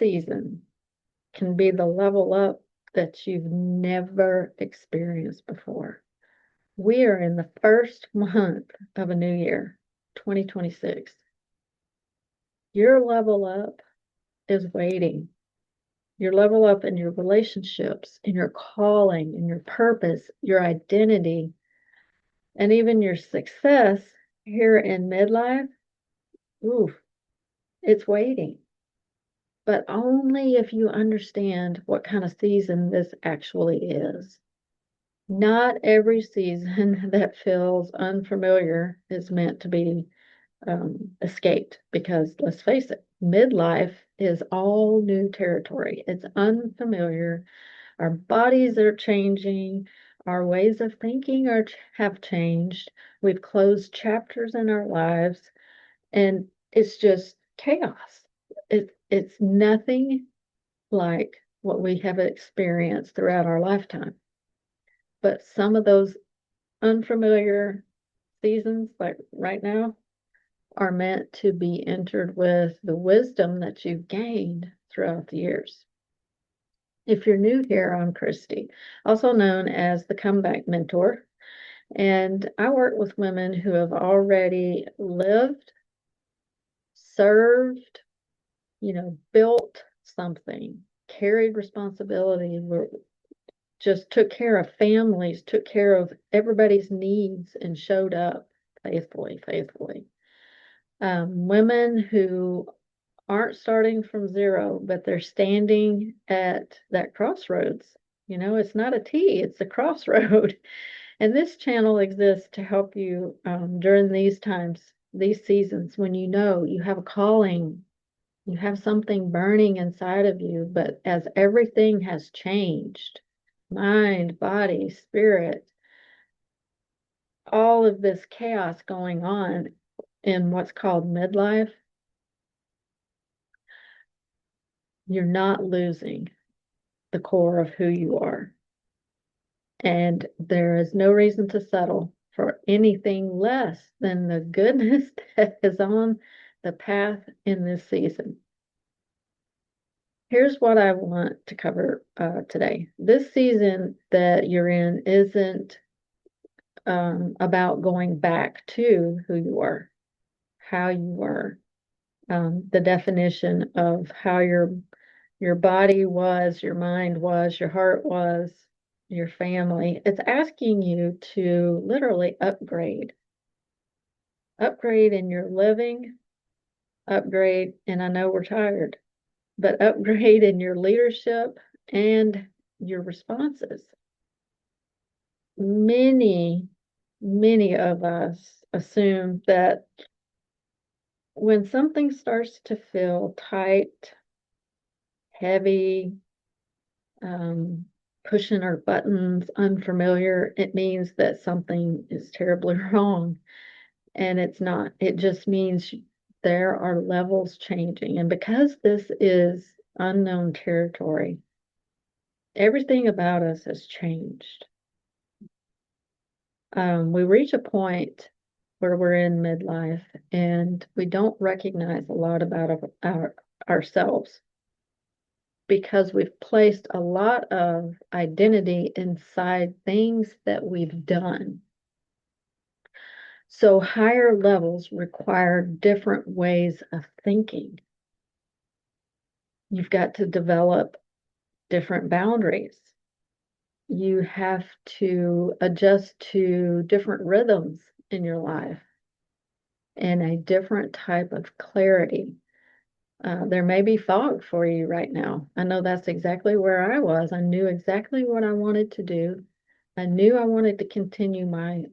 season can be the level up that you've never experienced before. We are in the first month of a new year, 2026. Your level up is waiting. Your level up in your relationships, in your calling, in your purpose, your identity, and even your success here in midlife. Ooh, it's waiting. But only if you understand what kind of season this actually is. Not every season that feels unfamiliar is meant to be escaped, because let's face it, midlife is all new territory. It's unfamiliar. Our bodies are changing. Our ways of thinking have changed. We've closed chapters in our lives, and it's just chaos. It's nothing like what we have experienced throughout our lifetime. But some of those unfamiliar seasons, like right now, are meant to be entered with the wisdom that you've gained throughout the years. If you're new here, I'm Christy, also known as the Comeback Mentor, and I work with women who have already lived, served, built something, carried responsibility, just took care of families, took care of everybody's needs, and showed up faithfully. Women who aren't starting from zero, but they're standing at that crossroads. It's not a T, it's a crossroad. And this channel exists to help you during these times, these seasons, when you have a calling, you have something burning inside of you, but as everything has changed, mind, body, spirit, all of this chaos going on in what's called midlife, you're not losing the core of who you are. And there is no reason to settle for anything less than the goodness that is on the path in this season. Here's what I want to cover today. This season that you're in isn't about going back to who you were, how you were, the definition of how your body was, your mind was, your heart was, your family. It's asking you to literally upgrade in your living, upgrade, and I know we're tired, but upgrade in your leadership and your responses. Many, many of us assume that when something starts to feel tight, heavy, pushing our buttons, unfamiliar, it means that something is terribly wrong. And it's not. It just means there are levels changing. And because this is unknown territory, everything about us has changed. We reach a point where we're in midlife and we don't recognize a lot about ourselves, because we've placed a lot of identity inside things that we've done. So higher levels require different ways of thinking. You've got to develop different boundaries. You have to adjust to different rhythms in your life and a different type of clarity. There may be fog for you right now. I know that's exactly where I was. I knew exactly what I wanted to do. I knew I wanted to continue my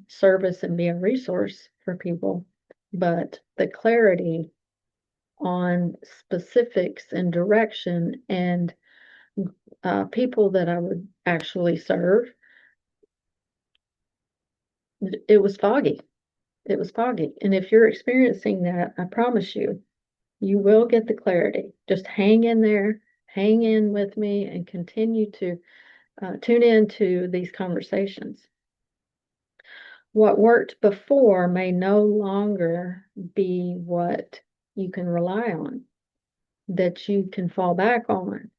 service and be a resource for people, but the clarity on specifics and direction and people that I would actually serve, it was foggy. It was foggy. And if you're experiencing that, I promise you, you will get the clarity. Just hang in there, hang in with me, and continue to tune into these conversations. What worked before may no longer be what you can rely on. that you can fall back on,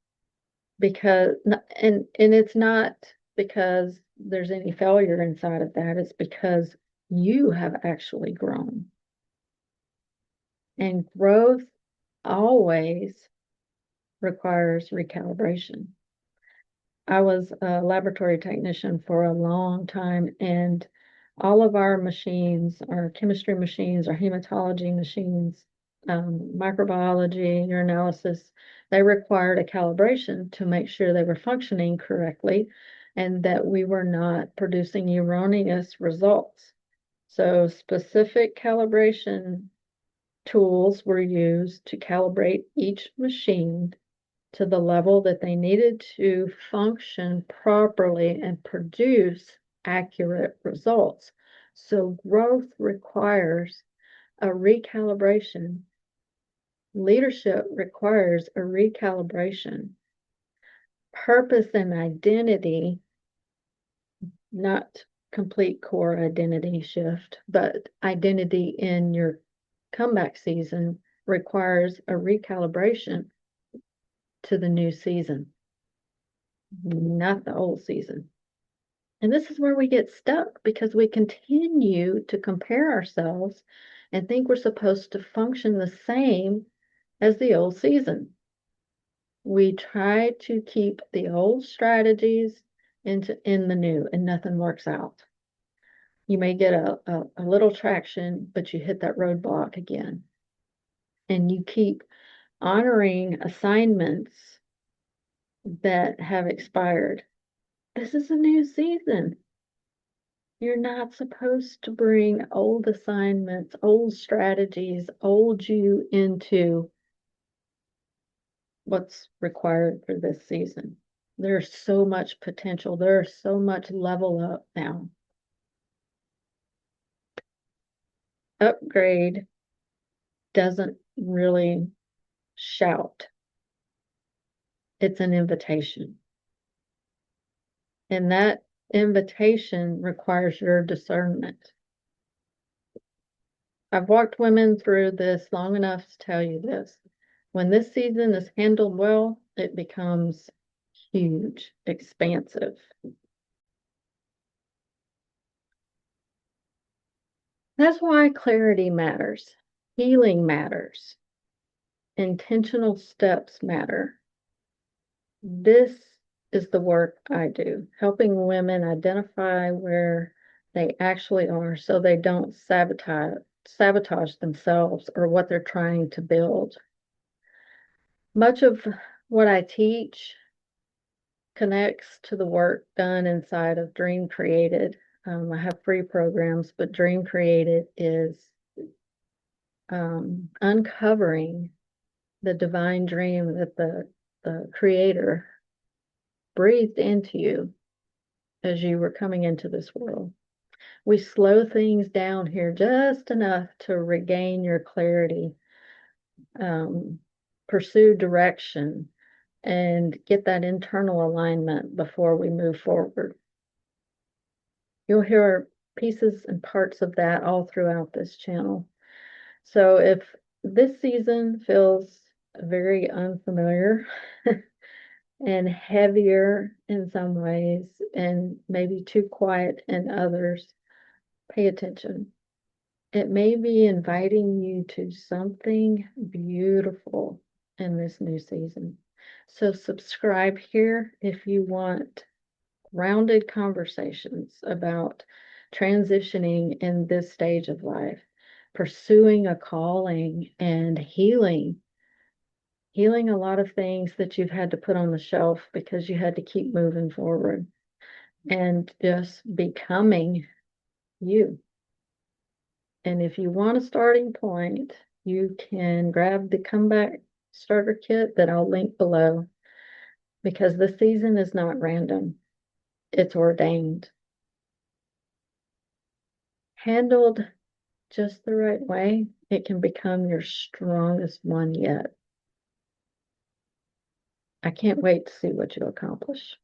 because and it's not because there's any failure inside of that. It's because you have actually grown. And growth always requires recalibration. I was a laboratory technician for a long time, and all of our machines, our chemistry machines, our hematology machines, microbiology, urinalysis, they required a calibration to make sure they were functioning correctly and that we were not producing erroneous results. So specific calibration tools were used to calibrate each machine to the level that they needed to function properly and produce accurate results. So growth requires a recalibration. Leadership requires a recalibration. Purpose and identity, not complete core identity shift, but identity in your comeback season requires a recalibration to the new season, not the old season. And this is where we get stuck because we continue to compare ourselves and think we're supposed to function the same as the old season. We try to keep the old strategies in the new, and nothing works out. You may get a little traction, but you hit that roadblock again. And you keep honoring assignments that have expired. This is a new season. You're not supposed to bring old assignments, old strategies, old you into what's required for this season. There's so much potential. There's so much level up now. Upgrade doesn't really shout. It's an invitation. And that invitation requires your discernment. I've walked women through this long enough to tell you this. When this season is handled well, it becomes huge, expansive. That's why clarity matters, healing matters, intentional steps matter. This is the work I do, helping women identify where they actually are so they don't sabotage themselves or what they're trying to build. Much of what I teach connects to the work done inside of Dream Created. I have free programs, but Dream Created is uncovering the divine dream that the Creator breathed into you as you were coming into this world. We slow things down here just enough to regain your clarity, pursue direction, and get that internal alignment before we move forward. You'll hear pieces and parts of that all throughout this channel. So if this season feels very unfamiliar and heavier in some ways and maybe too quiet in others, pay attention. It may be inviting you to something beautiful in this new season. So subscribe here if you want rounded conversations about transitioning in this stage of life, pursuing a calling and healing a lot of things that you've had to put on the shelf because you had to keep moving forward, and just becoming you. And if you want a starting point, you can grab the comeback starter kit that I'll link below, because the season is not random, it's ordained. Handled just the right way, it can become your strongest one yet. I can't wait to see what you accomplish.